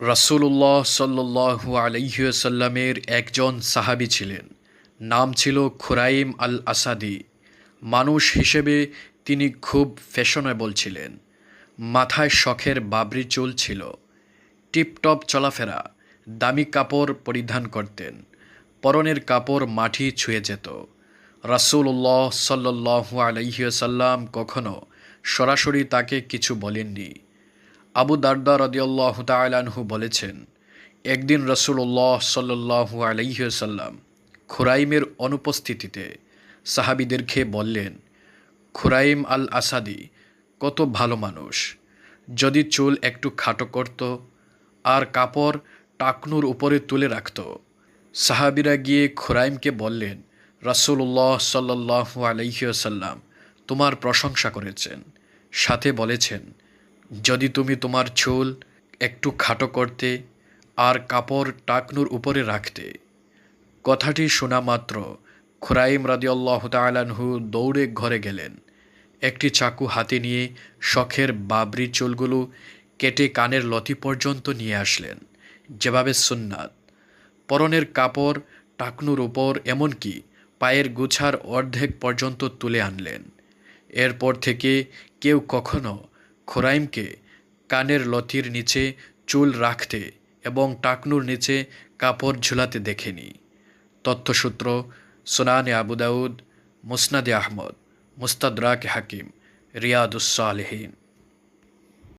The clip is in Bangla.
রাসূলুল্লাহ সাল্লাল্লাহু আলাইহি ওয়াসাল্লামের একজন সাহাবী ছিলেন। নাম ছিল খুরাইম আল আসাদি। মানুষ হিসেবে তিনি খুব ফ্যাশনেবল ছিলেন। মাথায় শখের বাবরি চুল ছিল। টিপটপ চলাফেরা, দামি কাপড় পরিধান করতেন। পরনের কাপড় মাটি ছুঁয়ে যেত। রাসূলুল্লাহ সাল্লাল্লাহু আলাইহি ওয়াসাল্লাম কখনো সরাসরি তাকে কিছু বলেননি। আবু দারদা রাদিয়াল্লাহু তাআলা আনহু বলেছেন, একদিন রাসূলুল্লাহ সাল্লাল্লাহু আলাইহি ওয়াসাল্লাম খুরাইমের অনুপস্থিতিতে সাহাবীদেরকে বললেন, খুরাইম আল আসাদি কত ভালো মানুষ, যদি চুল একটু খাটো করত আর কাপড় টাকনুর উপরে তুলে রাখত। সাহাবীরা গিয়ে খুরাইমকে বললেন, রাসূলুল্লাহ সাল্লাল্লাহু আলাইহি ওয়াসাল্লাম তোমার প্রশংসা করেছেন, সাথে বলেছেন, যদি তুমি তোমার চুল একটু খাটো করতে আর কাপড় টাকনুর উপরে রাখতে। কথাটি শোনা মাত্র খুরাইম রাদিয়াল্লাহু তাআলা আনহু দৌড়ে ঘরে গেলেন। একটি চাকু হাতে নিয়ে শখের বাবরি চুলগুলো কেটে কানের লতি পর্যন্ত নিয়ে আসলেন, যেভাবে সুন্নাত। পরনের কাপড় টাকনুর উপর, এমনকি পায়ের গোছার অর্ধেক পর্যন্ত তুলে আনলেন। এরপর থেকে কেউ কখনো খুরাইমকে কানের লতির নিচে চুল রাখতে এবং টাকনুর নিচে কাপড় ঝুলাতে দেখেনি। তথ্যসূত্র সুনানে আবু দাউদ, মুসনাদে আহমদ, মুস্তাদরাকে হাকিম, রিয়াদুস সালেহিন।